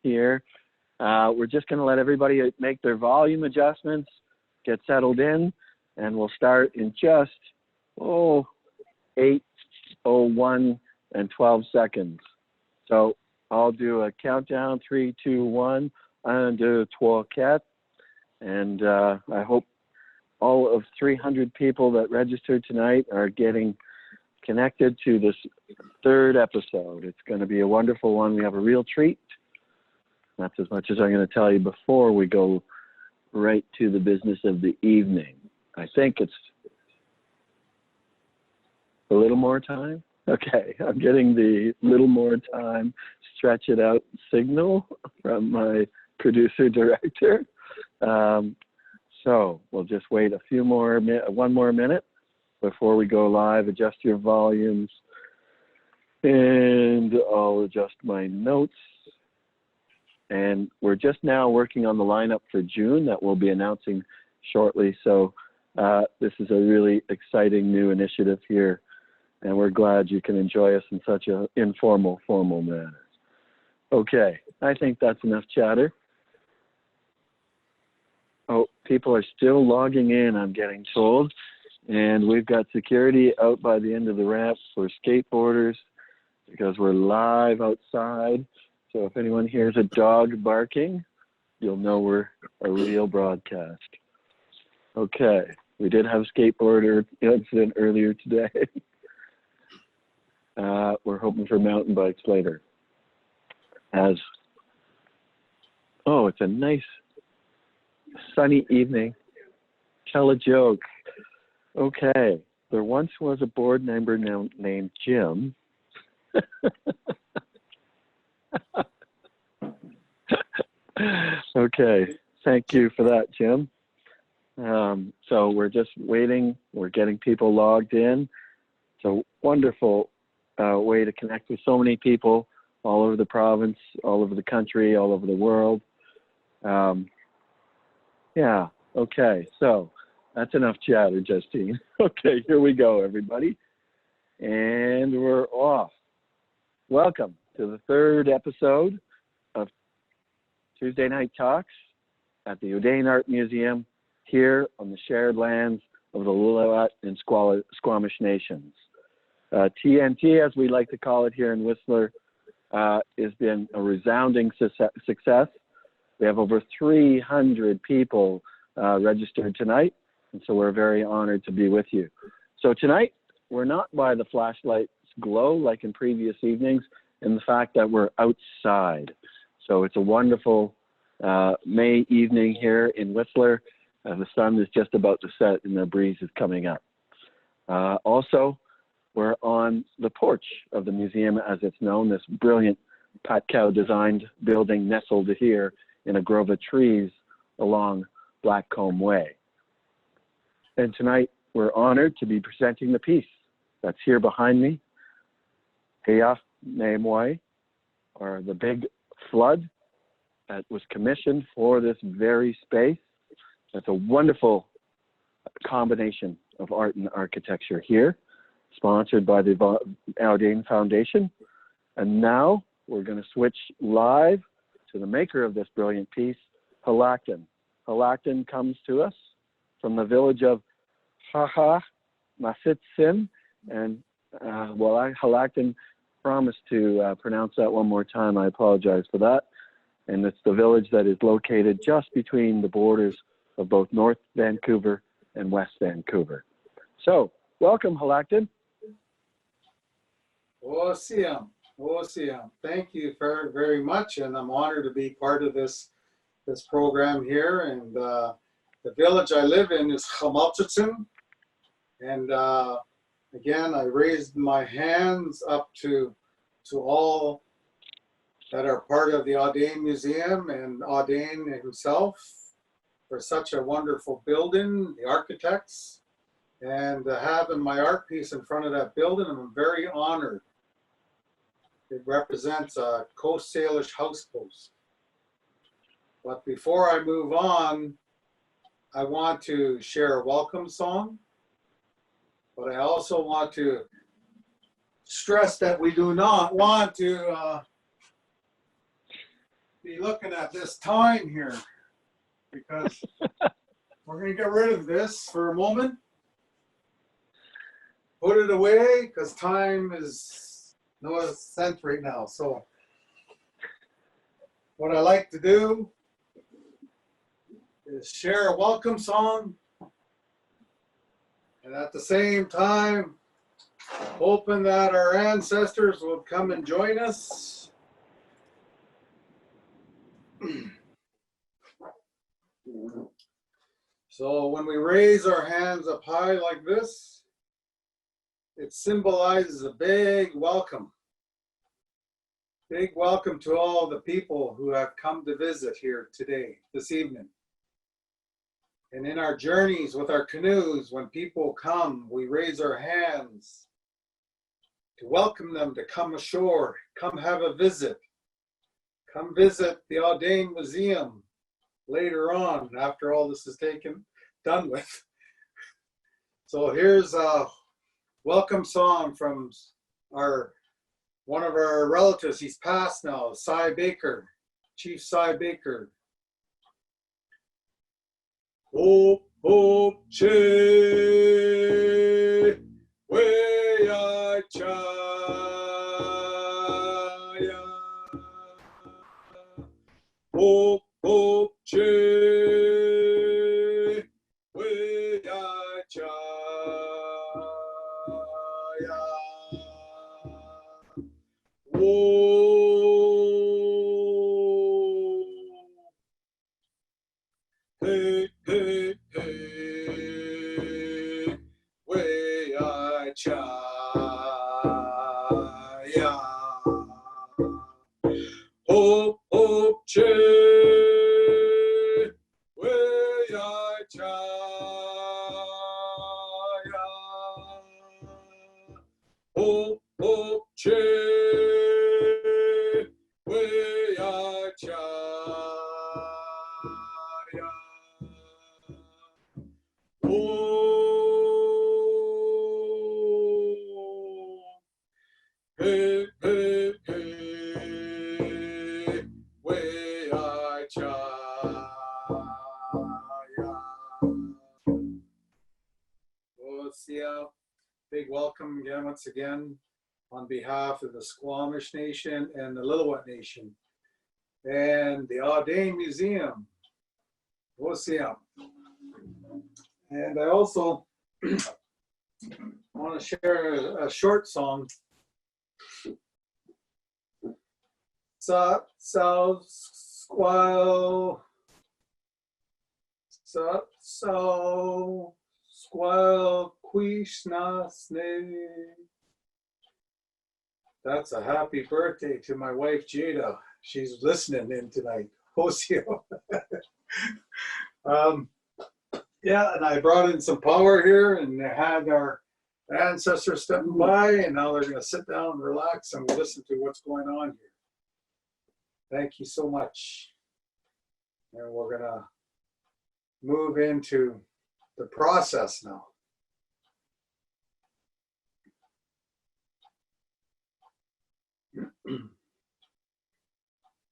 here. We're just going to let everybody make their volume adjustments, get settled in, and we'll start in just, 8:01 and 12 seconds. So I'll do a countdown, 3, 2, 1, 1, 2, 3, 4. And I hope all of 300 people that registered tonight are getting connected to this third episode. It's going to be a wonderful one. We have a real treat. That's as much as I'm going to tell you before we go right to the business of the evening. I think it's a little more time. Okay, I'm getting the little more time, stretch it out signal from my producer director. So we'll just wait one more minute before we go live. Adjust your volumes, and I'll adjust my notes. And we're just now working on the lineup for June that we'll be announcing shortly. So this is a really exciting new initiative here, and we're glad you can enjoy us in such an informal, formal manner. Okay, I think that's enough chatter. Oh, people are still logging in, I'm getting told. And we've got security out by the end of the ramp for skateboarders because we're live outside. So if anyone hears a dog barking, you'll know we're a real broadcast. Okay, we did have a skateboarder incident earlier today. We're hoping for mountain bikes later. It's a nice sunny evening. Tell a joke. Okay, there once was a board member named Jim. Okay, thank you for that, Jim. So we're just waiting. We're getting people logged in. It's a wonderful way to connect with so many people all over the province, all over the country, all over the world. Yeah, okay, so that's enough chatter, Justine. Okay, here we go, everybody. And we're off. Welcome to the third episode of Tuesday Night Talks at the Audain Art Museum here on the shared lands of the Lillooet and Squamish nations. TNT, as we like to call it here in Whistler, has been a resounding success. We have over 300 people registered tonight, and so we're very honored to be with you. So tonight, we're not by the flashlights glow like in previous evenings, in the fact that we're outside. So it's a wonderful May evening here in Whistler. The sun is just about to set and the breeze is coming up. Also, we're on the porch of the museum, as it's known, this brilliant Patcow designed building nestled here in a grove of trees along Blackcomb Way. And tonight, we're honored to be presenting the piece that's here behind me, meymuy, or the Big Flood, that was commissioned for this very space. That's a wonderful combination of art and architecture here, sponsored by the Audain Foundation. And now we're going to switch live to the maker of this brilliant piece, Xwalacktun. Xwalacktun comes to us from the village of Masitsin, and Xwalacktun promised to pronounce that one more time. I apologize for that. And it's the village that is located just between the borders of both North Vancouver and West Vancouver. So, welcome, Xwalacktun. Awesome. Thank you very, very much, and I'm honored to be part of this program here. And the village I live in is Xwalacktun, and again, I raised my hands up to all that are part of the Audain Museum and Audain himself for such a wonderful building, the architects, and having my art piece in front of that building, I'm very honored. It represents a Coast Salish house post. But before I move on, I want to share a welcome song, but I also want to stress that we do not want to be looking at this time here because we're going to get rid of this for a moment. Put it away because time is no sense right now. So what I like to do is share a welcome song and at the same time hoping that our ancestors will come and join us. So when we raise our hands up high like this, it symbolizes a big welcome. Big welcome to all the people who have come to visit here today, this evening. And in our journeys with our canoes, when people come, we raise our hands to welcome them to come ashore, come have a visit. Come visit the Audain Museum later on after all this is done with. So here's a welcome song from one of our relatives. He's passed now, Cy Baker, Chief Cy Baker. Hope, hope, che, way I chaya. Hope, hope, che, way I chaya. Oh, hey, hey, hey, way I chaya. Hope, hope, che, way I chaya. Hope, hope, che, way I chaya. Oh, hey, hey, hey, way I chaya. Oh, see ya. Big welcome again, once again, on behalf of the Squamish Nation and the Lillooet Nation and the Audain Museum. We'll see ya. And I also want to share a short song. Sa squal sa so squal quishna snake. That's a happy birthday to my wife Jada. She's listening in tonight. Hosio. Yeah, and I brought in some power here and had our ancestors stepping by, and now they're going to sit down and relax and listen to what's going on here. Thank you so much. And we're going to move into the process now.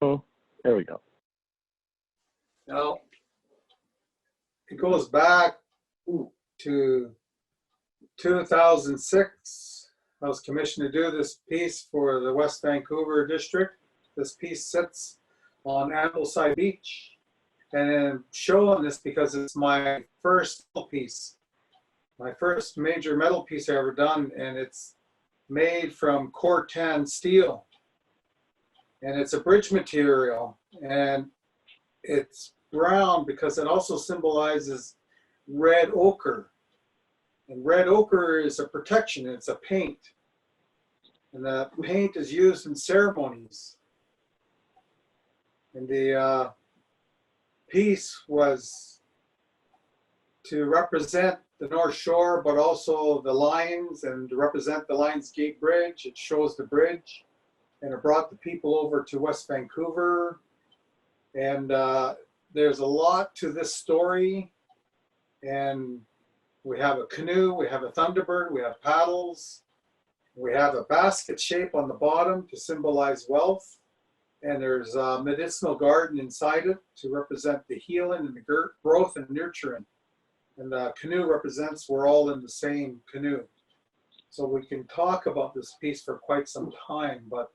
Oh, there we go. Now, it goes back to 2006. I was commissioned to do this piece for the West Vancouver district. This piece sits on Ambleside Beach. And I'm showing this because it's my first piece, my first major metal piece I ever done, and it's made from Corten steel. And it's a bridge material, and it's brown because it also symbolizes red ochre. And red ochre is a protection, it's a paint. And the paint is used in ceremonies. And the piece was to represent the North Shore, but also the lines, and to represent the Lions Gate Bridge. It shows the bridge, and it brought the people over to West Vancouver. And there's a lot to this story. And we have a canoe, we have a Thunderbird, we have paddles, we have a basket shape on the bottom to symbolize wealth. And there's a medicinal garden inside it to represent the healing and the growth and nurturing. And the canoe represents we're all in the same canoe. So we can talk about this piece for quite some time, but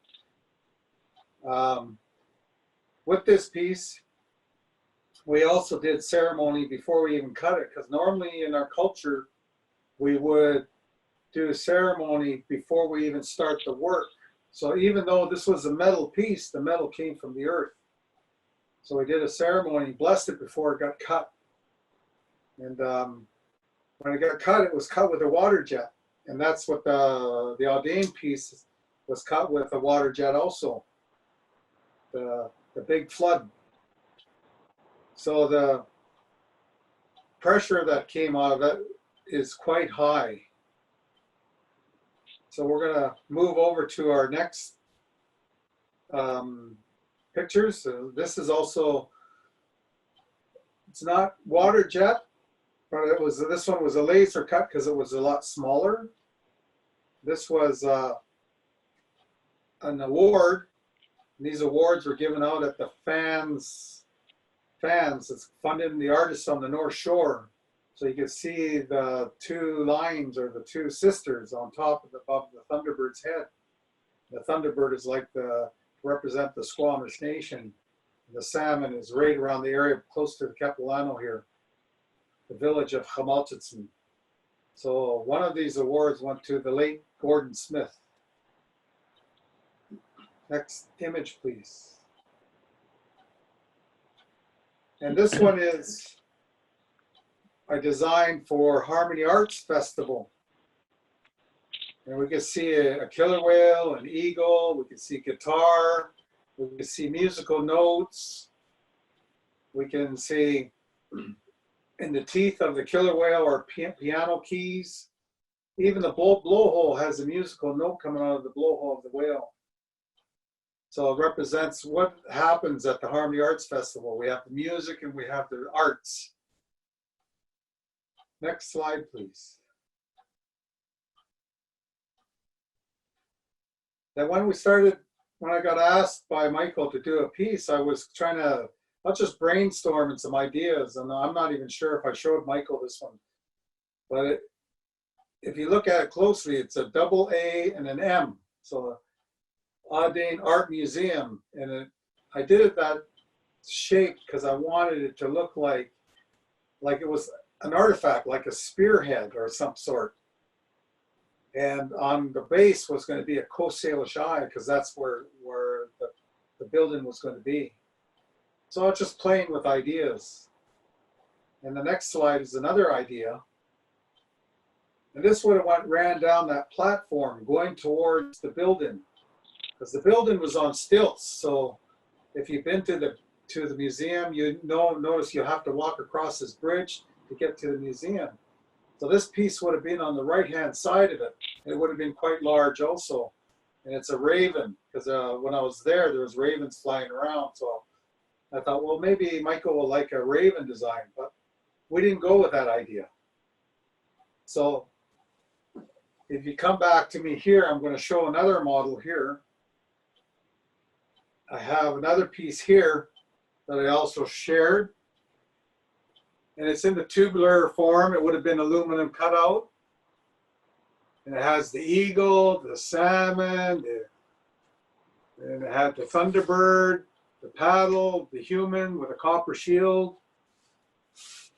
with this piece, we also did ceremony before we even cut it, because normally in our culture, we would do a ceremony before we even start the work. So even though this was a metal piece, the metal came from the earth. So we did a ceremony, blessed it before it got cut. And when it got cut, it was cut with a water jet. And that's what the Audain piece was cut with, a water jet also. The big flood. So the pressure that came out of it is quite high. So we're going to move over to our next pictures. So this is also, it's not water jet, but it was, this one was a laser cut because it was a lot smaller. This was an award. These awards were given out at the fans. It's funding the artists on the North Shore. So you can see the two lines, or the two sisters on top of above the Thunderbird's head. The Thunderbird is like to represent the Squamish Nation. The salmon is right around the area close to the Capilano here, the village of Xwalacktun. So one of these awards went to the late Gordon Smith. Next image, please. And this one is I designed for Harmony Arts Festival. And we can see a killer whale, an eagle, we can see guitar, we can see musical notes, we can see in the teeth of the killer whale are piano keys. Even the blowhole has a musical note coming out of the blowhole of the whale. So it represents what happens at the Harmony Arts Festival. We have the music and we have the arts. Next slide, please. Then when I got asked by Michael to do a piece, I was trying to, not just brainstorming some ideas, and I'm not even sure if I showed Michael this one. But if you look at it closely, it's a double A and an M. So Audain Art Museum, and I did it that shape because I wanted it to look like it was an artifact, like a spearhead or some sort. And on the base was going to be a Coast Salish eye, because that's where the building was going to be. So I was just playing with ideas. And the next slide is another idea. And this would have ran down that platform going towards the building, because the building was on stilts. So if you've been to the museum, you notice you have to walk across this bridge to get to the museum. So this piece would have been on the right-hand side of it. It would have been quite large also. And it's a raven, because when I was there was ravens flying around. So I thought, well, maybe Michael will like a raven design, but we didn't go with that idea. So if you come back to me here, I'm going to show another model here. I have another piece here that I also shared. And it's in the tubular form. It would have been aluminum cutout. And it has the eagle, the salmon, and it had the Thunderbird, the paddle, the human with a copper shield.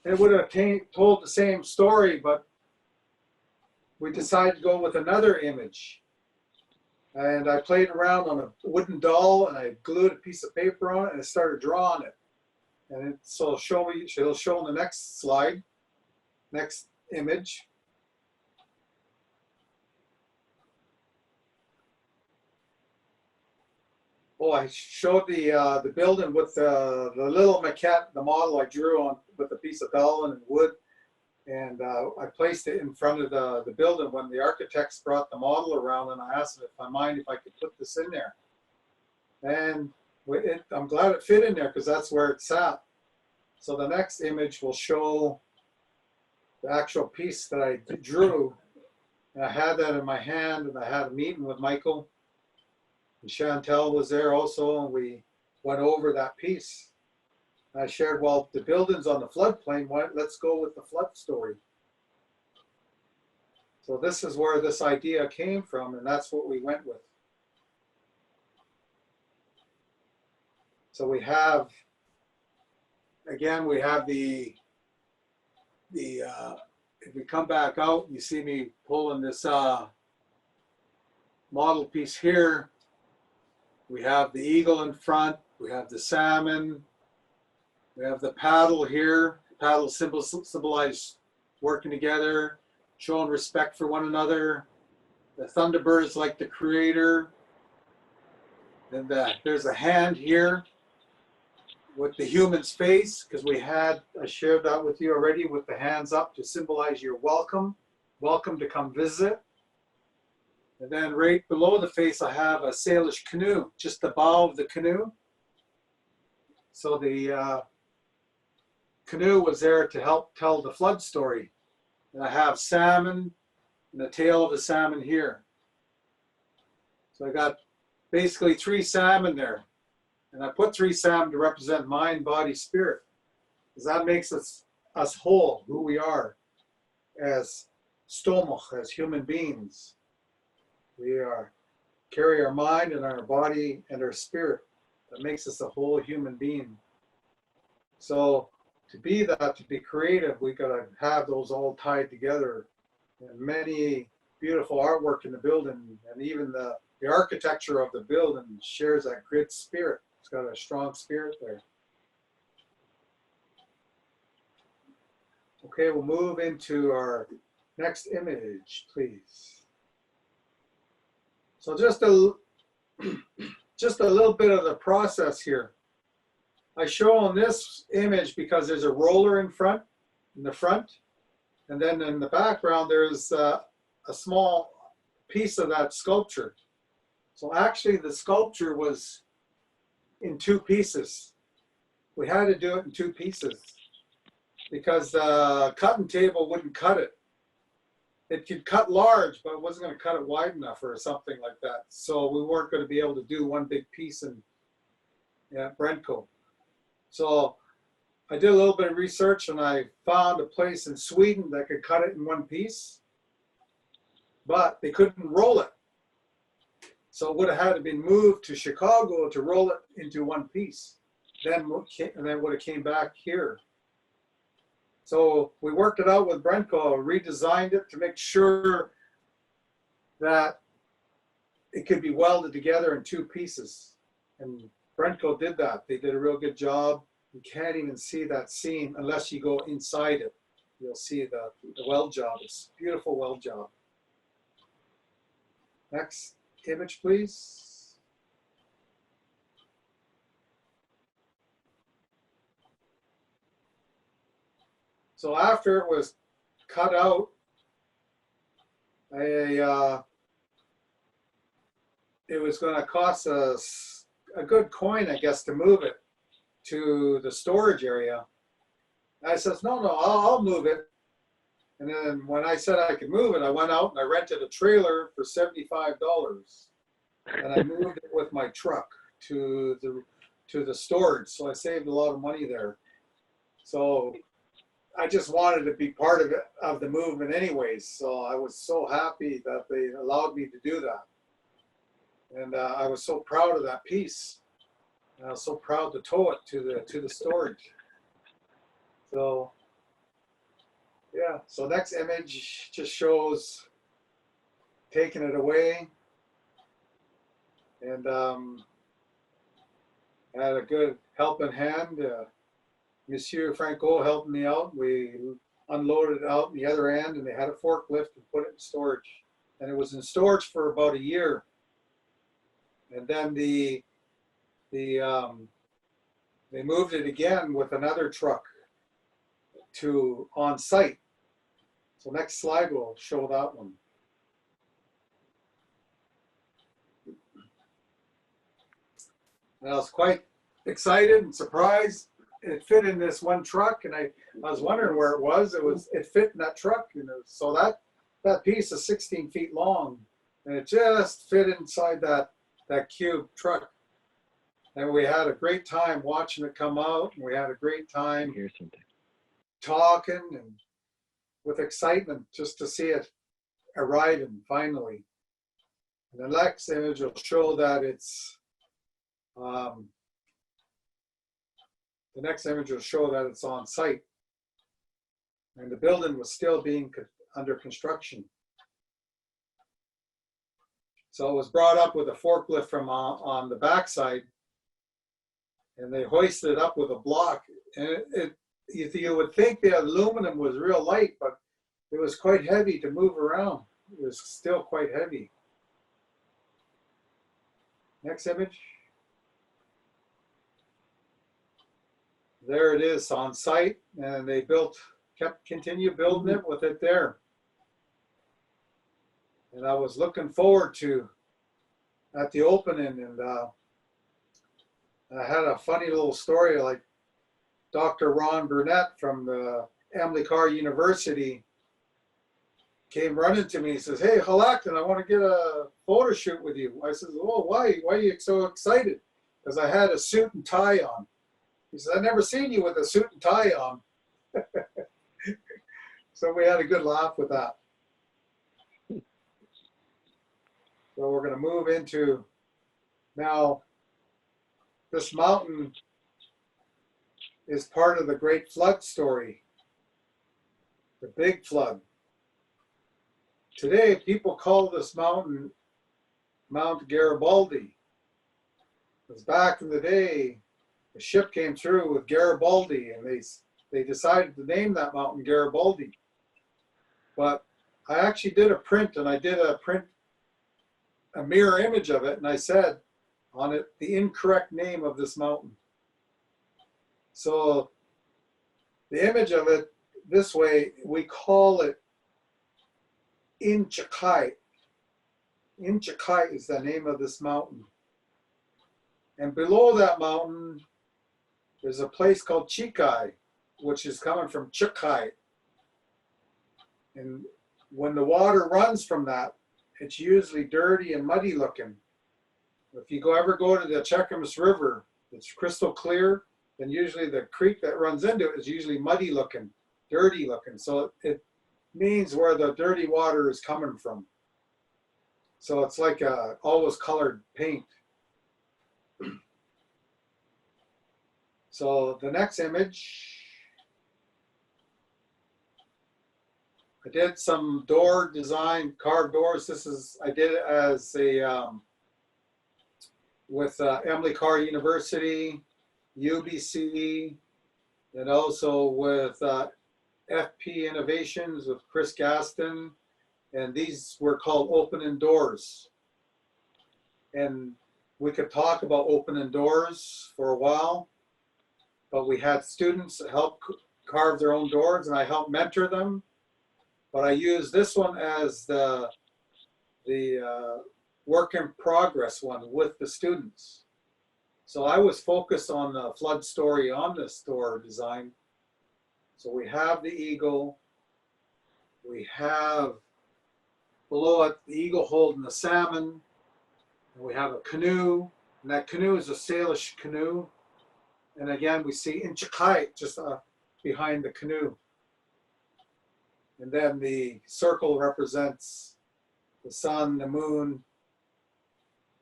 It would have told the same story, but we decided to go with another image. And I played around on a wooden doll, and I glued a piece of paper on it, and I started drawing it. And so it'll show in the next slide, next image. Oh, I showed the building with the little maquette, the model I drew on with a piece of vellum and wood, and I placed it in front of the building when the architects brought the model around, and I asked them if I mind if I could put this in there. And I'm glad it fit in there, because that's where it sat. So the next image will show the actual piece that I drew. And I had that in my hand, and I had a meeting with Michael. And Chantel was there also, and we went over that piece. I shared, well, the building's on the floodplain, let's go with the flood story. So this is where this idea came from, and that's what we went with. So we have, again, we have the if we come back out, you see me pulling this model piece here. We have the eagle in front, we have the salmon, we have the paddle here. Paddle symbolize working together, showing respect for one another. The thunderbirds like the creator. And there's a hand here with the human's face, because I shared that with you already, with the hands up to symbolize your welcome to come visit. And then right below the face, I have a sailish canoe, just the bow of the canoe. So the canoe was there to help tell the flood story. And I have salmon and the tail of a salmon here. So I got basically 3 salmon there. And I put 3 salmon to represent mind, body, spirit. Because that makes us whole, who we are as stomach, as human beings. We carry our mind and our body and our spirit. That makes us a whole human being. So to be that, to be creative, we got to have those all tied together. And many beautiful artwork in the building, and even the architecture of the building shares that grid spirit. It's got a strong spirit there. Okay, we'll move into our next image, please. So just a little bit of the process here. I show on this image because there's a roller in the front, and then in the background there's a small piece of that sculpture. So actually the sculpture was in 2 pieces. We had to do it in 2 pieces because the cutting table wouldn't cut it. It could cut large, but it wasn't going to cut it wide enough or something like that. So we weren't going to be able to do one big piece in Brentco. So I did a little bit of research, and I found a place in Sweden that could cut it in 1 piece, but they couldn't roll it. So it would have had to be moved to Chicago to roll it into 1 piece. And then would have came back here. So we worked it out with Brentco, redesigned it to make sure that it could be welded together in 2 pieces. And Brentco did that. They did a real good job. You can't even see that seam unless you go inside it. You'll see the weld job. It's a beautiful weld job. Next image, please. So after it was cut out, it was going to cost us a good coin, I guess, to move it to the storage area. I says, no, I'll move it. And then when I said I could move it, I went out and I rented a trailer for $75. And I moved it with my truck to the storage. So I saved a lot of money there. So I just wanted to be part of it, of the movement anyways. So I was so happy that they allowed me to do that. And I was so proud of that piece. And I was so proud to tow it to the storage. So yeah, so next image just shows taking it away. And I had a good helping hand. Monsieur Franco helped me out. We unloaded it out the other end, and they had a forklift and put it in storage. And it was in storage for about a year. And then they moved it again with another truck to on site. So next slide will show that one. And I was quite excited and surprised. It fit in this one truck, and I was wondering where it was. It fit in that truck, you know. So that piece is 16 feet long, and it just fit inside that that cube truck. And we had a great time watching it come out. And we had a great time Here's something. talking and with excitement just to see it arriving finally. And the next image will show that it's on site, and the building was still being under construction. So it was brought up with a forklift from on the backside, and they hoisted it up with a block. And you would think the aluminum was real light, but it was quite heavy to move around. It was still quite heavy. Next image. There it is on site, and they continue building it with it there. And I was looking forward to at the opening, and I had a funny little story, like Dr. Ron Burnett from the Emily Carr University came running to me. He says, "Hey, Xwalacktun, I want to get a photo shoot with you." I said, "Oh, why? Why are you so excited?" Because I had a suit and tie on. He said, "I've never seen you with a suit and tie on." So we had a good laugh with that. So we're going to move into now. This mountain is part of the Great Flood story, the Big Flood. Today, people call this mountain Mount Garibaldi. Because back in the day, a ship came through with Garibaldi, and they decided to name that mountain Garibaldi. But I actually did a print, and I did a mirror image of it, and I said on it the incorrect name of this mountain. So the image of it this way, we call it Inchikai. Inchikai is the name of this mountain. And below that mountain, there's a place called Chikai, which is coming from Chikai. And when the water runs from that, it's usually dirty and muddy looking. If you ever go to the Cheakamus River, it's crystal clear, then usually the creek that runs into it is usually muddy looking, dirty looking. So it means where the dirty water is coming from. So it's like a always colored paint. So the next image, I did some door design, carved doors. I did it as a, with Emily Carr University, UBC, and also with FP Innovations with Chris Gaston. And these were called opening doors. And we could talk about opening doors for a while, but we had students help carve their own doors, and I helped mentor them. But I used this one as the work in progress one with the students. So I was focused on the flood story on this door design. So we have the eagle. We have below it the eagle holding the salmon. And we have a canoe, and that canoe is a Salish canoe. And again, we see Inchikai just behind the canoe. And then the circle represents the sun, the moon,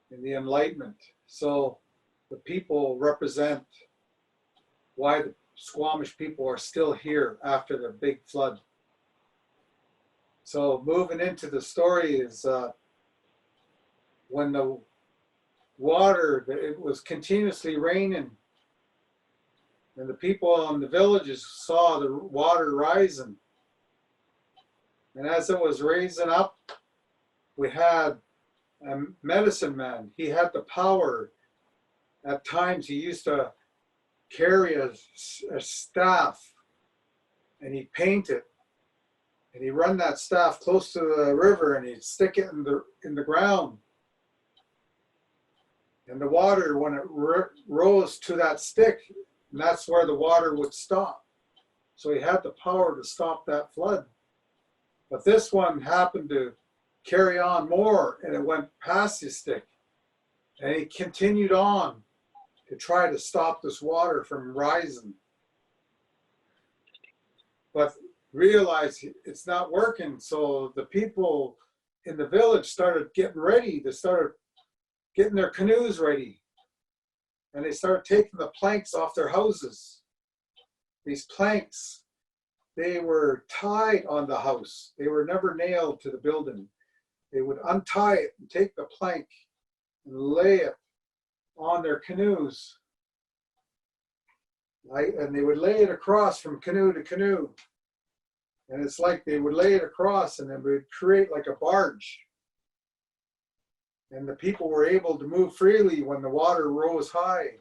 and the enlightenment. So the people represent why the Squamish people are still here after the big flood. So moving into the story is when the water, it was continuously raining, and the people in the villages saw the water rising. And as it was raising up, we had a medicine man. He had the power. At times he used to carry a staff, and he'd paint it, and he'd run that staff close to the river, and he'd stick it in the ground. And the water, when it rose to that stick, and that's where the water would stop. So he had the power to stop that flood. But this one happened to carry on more, and it went past his stick. And he continued on to try to stop this water from rising. But realized it's not working. So the people in the village started getting ready. They started getting their canoes ready. And they started taking the planks off their houses. These planks, they were tied on the house. They were never nailed to the building. They would untie it and take the plank and lay it on their canoes. And they would lay it across from canoe to canoe. And it's like they would lay it across and it would create like a barge. And the people were able to move freely when the water rose high.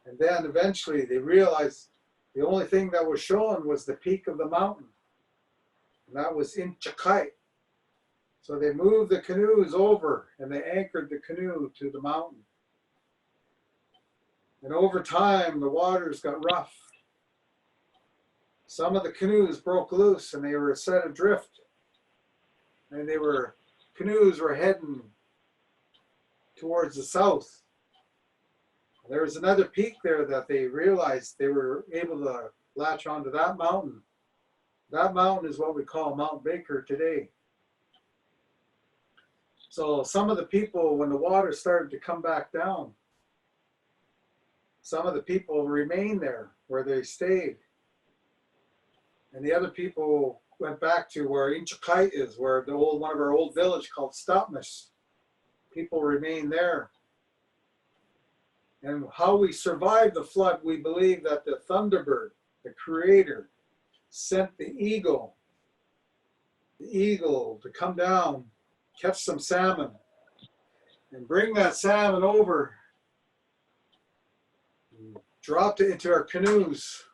And then eventually they realized the only thing that was showing was the peak of the mountain. And that was Inchakite. So they moved the canoes over and they anchored the canoe to the mountain. And over time, the waters got rough. Some of the canoes broke loose and they were set adrift. And canoes were heading towards the south. There was another peak there that they realized they were able to latch onto that mountain. That mountain is what we call Mount Baker today. So some of the people, when the water started to come back down, some of the people remained there where they stayed. And the other people went back to where Inchakite is, where one of our old village called Squamish. People remained there. And how we survived the flood, we believe that the Thunderbird, the Creator, sent the eagle to come down, catch some salmon, and bring that salmon over, and dropped it into our canoes.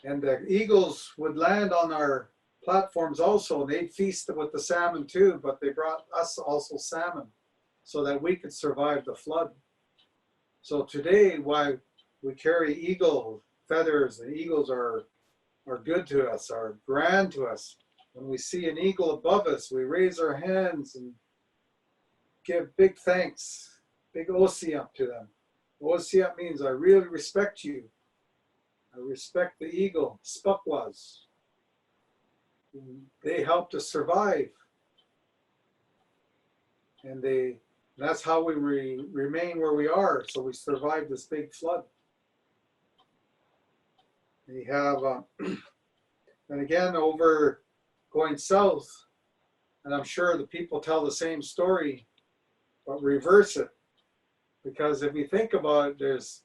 And the eagles would land on our platforms also, and they'd feast with the salmon too, but they brought us also salmon so that we could survive the flood. So today, why we carry eagle feathers, and eagles are good to us, are grand to us. When we see an eagle above us, we raise our hands and give big thanks, big osiap to them. Osiap means I really respect you. I respect the eagle, Spukwas. They helped us survive. And that's how we remain where we are. So we survived this big flood. We have, and again, over going south, and I'm sure the people tell the same story, but reverse it. Because if you think about it, there's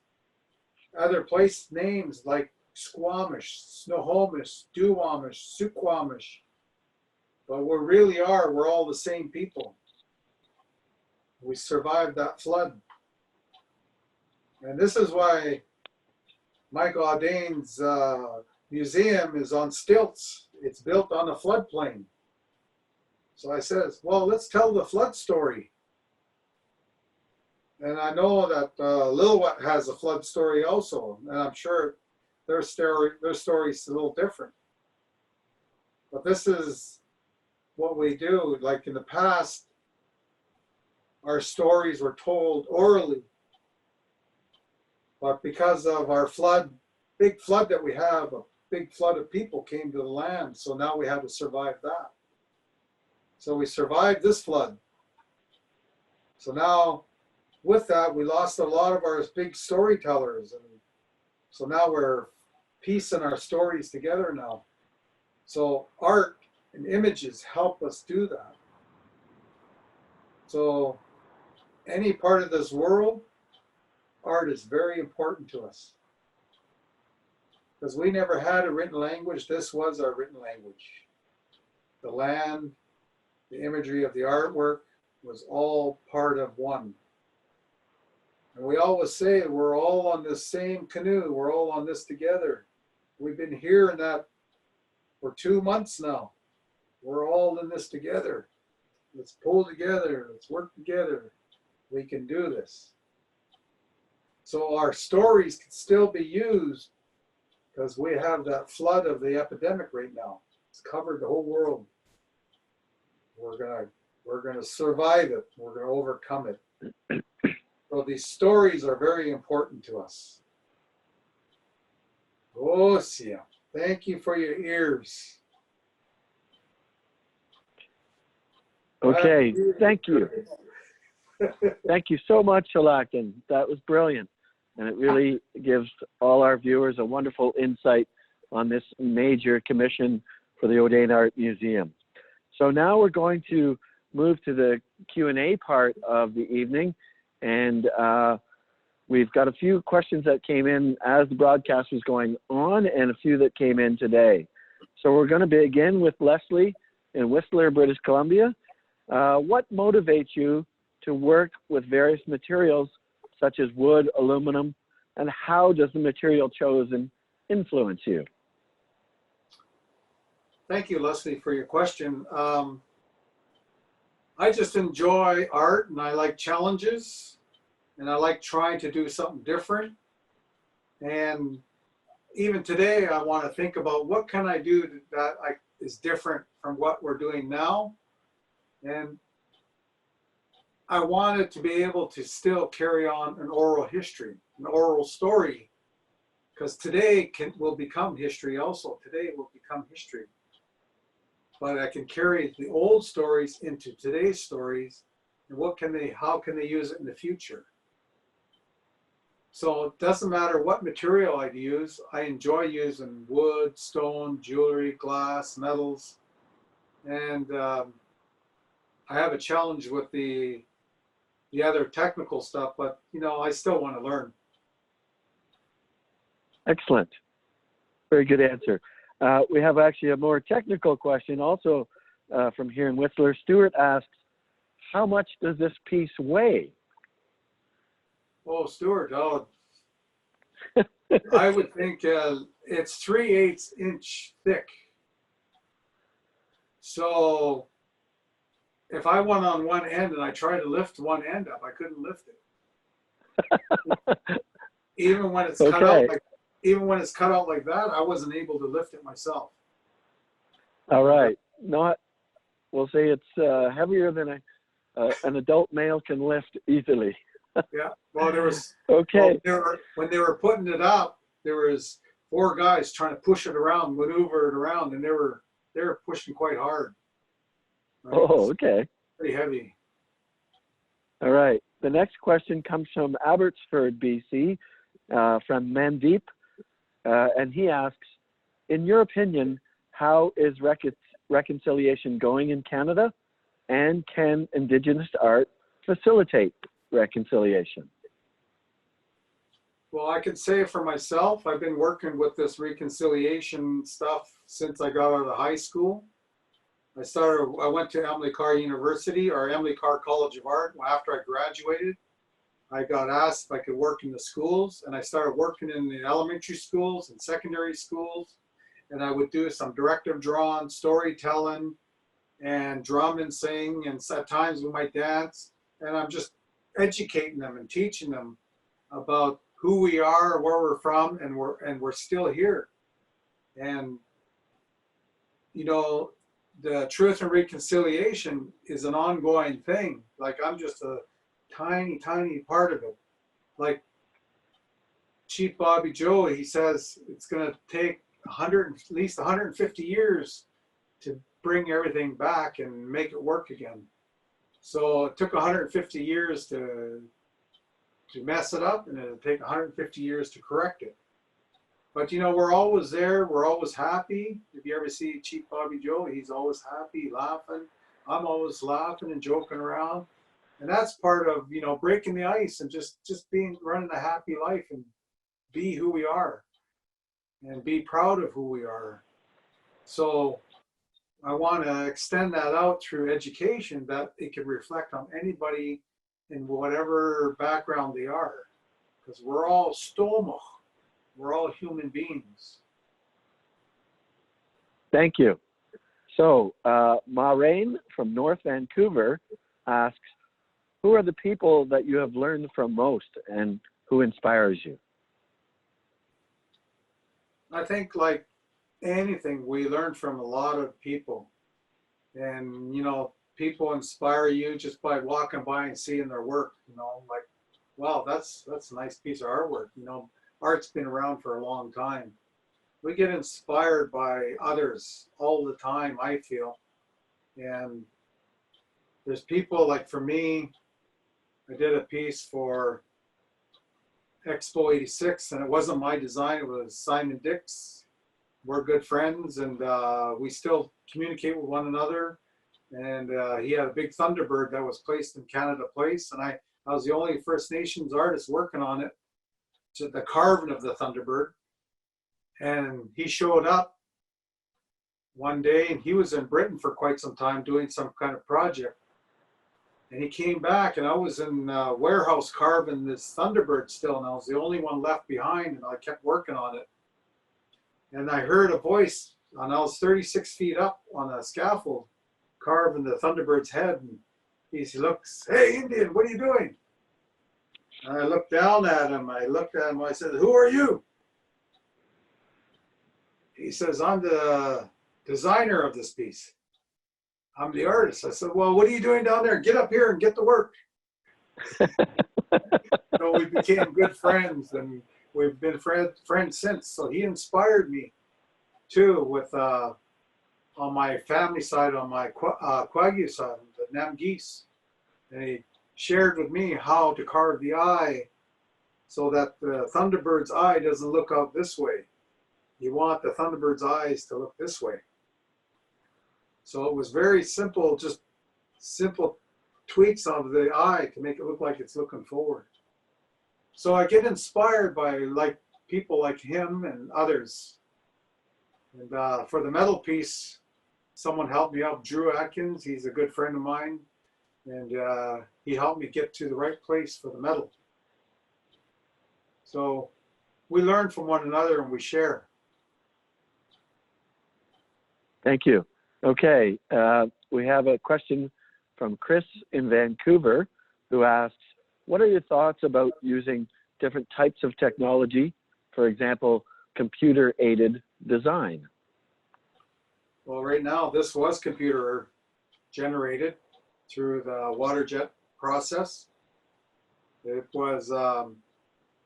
other place names like Squamish, Snohomish, Duwamish, Suquamish. But we really are, we're all the same people. We survived that flood. And this is why Michael Audain's museum is on stilts. It's built on a floodplain. So I says, well, let's tell the flood story. And I know that Lillooet has a flood story also, and I'm sure their story is a little different. But this is what we do. Like in the past, our stories were told orally. But because of our flood, big flood that we have, a big flood of people came to the land. So now we had to survive that. So we survived this flood. So now, with that, we lost a lot of our big storytellers. And so now we're piecing our stories together now. So art and images help us do that. So any part of this world, art is very important to us. Because we never had a written language. This was our written language. The land, the imagery of the artwork was all part of one. And we always say we're all on this same canoe. We're all on this together. We've been hearing that for 2 months now. We're all in this together. Let's pull together. Let's work together. We can do this. So our stories can still be used because we have that flood of the epidemic right now. It's covered the whole world. We're We're going to survive it. We're going to overcome it. So these stories are very important to us. Oh, Sia. Thank you for your ears. Okay, thank you. Thank you so much, Xwalacktun. That was brilliant. And it really gives all our viewers a wonderful insight on this major commission for the Audain Art Museum. So now we're going to move to the Q&A part of the evening. And we've got a few questions that came in as the broadcast was going on and a few that came in today. So we're going to begin with Leslie in Whistler, British Columbia. What motivates you to work with various materials such as wood, aluminum, and how does the material chosen influence you? Thank you, Leslie, for your question. I just enjoy art and I like challenges and I like trying to do something different. And even today, I want to think about what can I do that is different from what we're doing now. And I wanted to be able to still carry on an oral history, an oral story, because today will become history also. Today will become history. But I can carry the old stories into today's stories, and how can they use it in the future? So it doesn't matter what material I use. I enjoy using wood, stone, jewelry, glass, metals, and I have a challenge with the other technical stuff, but you know, I still want to learn. Excellent. Very good answer. We have actually a more technical question also from here in Whistler. Stuart asks, how much does this piece weigh? Oh, Stuart, I would think it's 3/8 inch thick. So if I went on one end and I tried to lift one end up, I couldn't lift it. Even when it's cut out like, even when it's cut out like that, I wasn't able to lift it myself. All right. We'll say it's heavier than an adult male can lift easily. Yeah. Well, there was okay. Well, when they were putting it up, there was 4 guys trying to push it around, maneuver it around, and they were pushing quite hard. Right? Oh, okay. Pretty heavy. All right. The next question comes from Abbotsford, BC, from Mandeep, and he asks, in your opinion, how is reconciliation going in Canada, and can Indigenous art facilitate reconciliation? Well, I can say for myself, I've been working with this reconciliation stuff since I got out of high school. I went to Emily Carr University, or Emily Carr College of Art. After I graduated, I got asked if I could work in the schools, and I started working in the elementary schools and secondary schools, and I would do some directive drawing, storytelling, and drum and sing, and at times we might dance, and I'm just educating them and teaching them about who we are, where we're from, and we're still here. And you know, the truth and reconciliation is an ongoing thing. Like, I'm just a tiny part of it. Like Chief Bobby Joe, he says it's going to take at least 150 years to bring everything back and make it work again. So it took 150 years to mess it up, and it'll take 150 years to correct it. But you know, we're always there. We're always happy. If you ever see Chief Bobby Joe, he's always happy, laughing. I'm always laughing and joking around. And that's part of, you know, breaking the ice and just running a happy life and be who we are and be proud of who we are. So I want to extend that out through education, that it can reflect on anybody in whatever background they are, because we're all stomach. We're all human beings. Thank you. So Maureen from North Vancouver asks, who are the people that you have learned from most and who inspires you? I think, like anything, we learn from a lot of people. And, you know, people inspire you just by walking by and seeing their work, you know, like, wow, that's a nice piece of artwork. You know, art's been around for a long time. We get inspired by others all the time, I feel. And there's people like, for me, I did a piece for Expo 86, and it wasn't my design, it was Simon Dick's. We're good friends, and we still communicate with one another. And he had a big Thunderbird that was placed in Canada Place, and I was the only First Nations artist working on it, to the carving of the Thunderbird. And he showed up one day, and he was in Britain for quite some time doing some kind of project. And he came back, and I was in a warehouse carving this Thunderbird still, and I was the only one left behind, and I kept working on it. And I heard a voice, and I was 36 feet up on a scaffold carving the Thunderbird's head, and he looks, "Hey, Indian, what are you doing?" And I looked down at him. I said, "Who are you?" He says, "I'm the designer of this piece. I'm the artist." I said, "Well, what are you doing down there? Get up here and get to work." So we became good friends, and we've been friends since. So he inspired me too with, on my family side, on my Kwakwak'wakw side, the Nam geese. And he shared with me how to carve the eye so that the Thunderbird's eye doesn't look out this way. You want the Thunderbird's eyes to look this way. So it was very simple, just simple tweaks of the eye to make it look like it's looking forward. So I get inspired by like people like him and others. And for the metal piece, someone helped me out, Drew Atkins. He's a good friend of mine. And he helped me get to the right place for the metal. So we learn from one another and we share. Thank you. Okay, we have a question from Chris in Vancouver, who asks, what are your thoughts about using different types of technology, for example, computer-aided design? Well, right now, this was computer generated through the waterjet process. It was,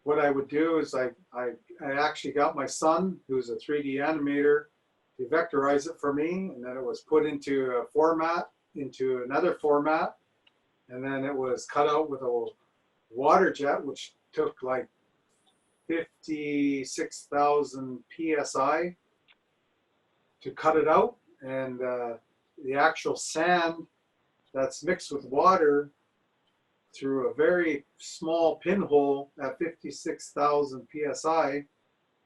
what I would do is I actually got my son, who's a 3D animator, to vectorize it for me, and then it was put into a format, into another format, and then it was cut out with a water jet, which took like 56,000 PSI to cut it out. And the actual sand that's mixed with water through a very small pinhole at 56,000 PSI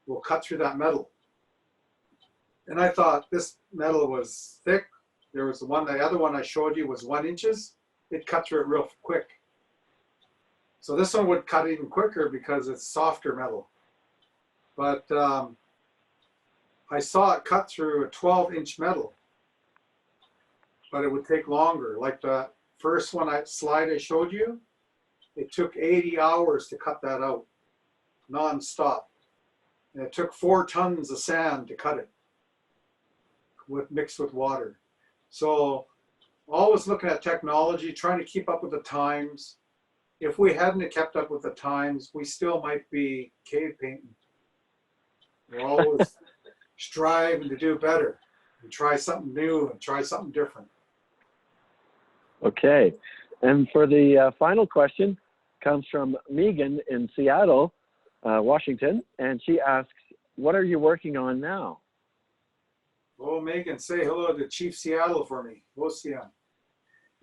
will cut through that metal. And I thought this metal was thick. There was the other one I showed you was 1 inch. It cut through it real quick. So this one would cut even quicker because it's softer metal. But I saw it cut through a 12-inch metal, but it would take longer. Like the first slide I showed you, it took 80 hours to cut that out, non-stop. And it took 4 tons of sand to cut it, mixed with water. So always looking at technology, trying to keep up with the times. If we hadn't kept up with the times, we still might be cave painting. We're always striving to do better and try something new and try something different. Okay, and for the final question, comes from Megan in Seattle, Washington, and she asks, what are you working on now? Oh, Megan, say hello to Chief Seattle for me. Ocean.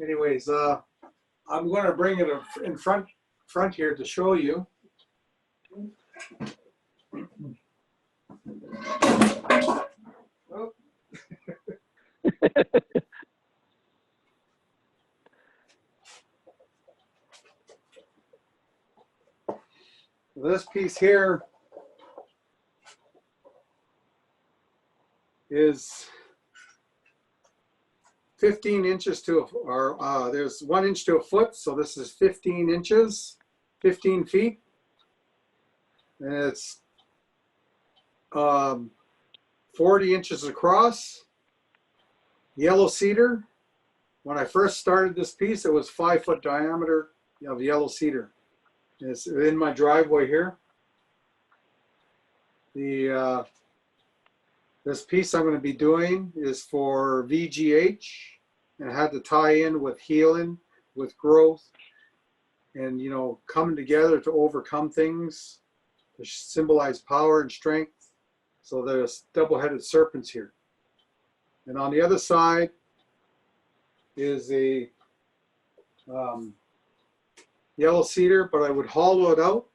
Anyways, I'm going to bring it in front here to show you. Oh. This piece here is 15 inches to, there's 1 inch to a foot, so this is 15 inches, 15 feet. And it's 40 inches across, yellow cedar, when I first started this piece, it was 5-foot diameter of yellow cedar. It's in my driveway here. This piece I'm going to be doing is for VGH, and it had to tie in with healing, with growth, and you know, coming together to overcome things, to symbolize power and strength. So there's double-headed serpents here. And on the other side is a yellow cedar, but I would hollow it out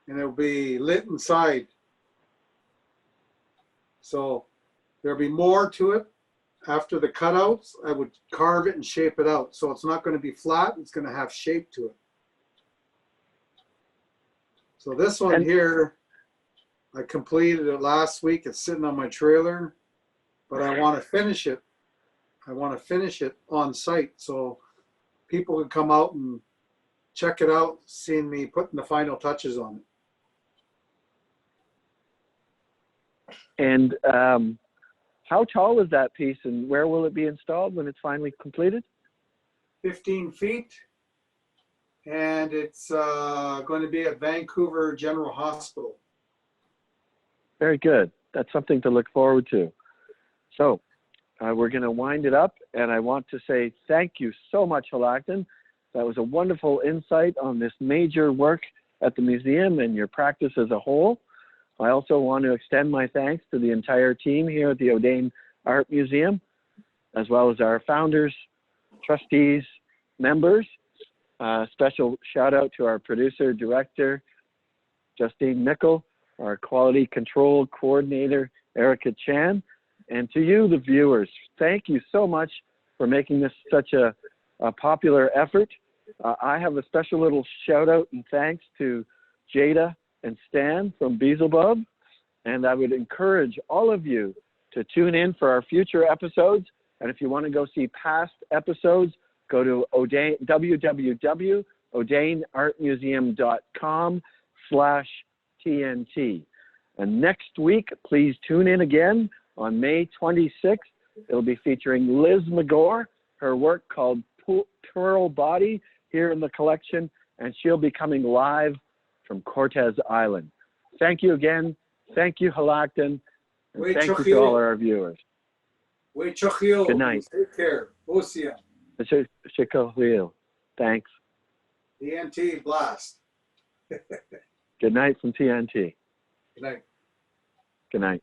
and it'll be lit inside. So there'll be more to it. After the cutouts, I would carve it and shape it out. So it's not going to be flat, it's going to have shape to it. So this one here, I completed it last week. It's sitting on my trailer, but I want to finish it. I want to finish it on site so people can come out and check it out, seeing me putting the final touches on it. And how tall is that piece, and where will it be installed when it's finally completed? 15 feet, and it's going to be at Vancouver General Hospital. Very good. That's something to look forward to. So we're going to wind it up, and I want to say thank you so much, Xwalacktun. That was a wonderful insight on this major work at the museum and your practice as a whole. I also want to extend my thanks to the entire team here at the Audain Art Museum, as well as our founders, trustees, members. Special shout out to our producer, director, Justine Mickle, our quality control coordinator, Erica Chan, and to you, the viewers. Thank you so much for making this such a popular effort. I have a special little shout out and thanks to Jada and Stan from Beelzebub, and I would encourage all of you to tune in for our future episodes. And if you want to go see past episodes, go to www.audainartmuseum.com/TNT. And next week, please tune in again on May 26th. It'll be featuring Liz McGore, her work called Pearl Body here in the collection, and she'll be coming live from Cortez Island. Thank you again. Thank you, Xwalacktun. And thank you to all our viewers. Good night. Take care. Thanks. TNT blast. Good night from TNT. Good night. Good night.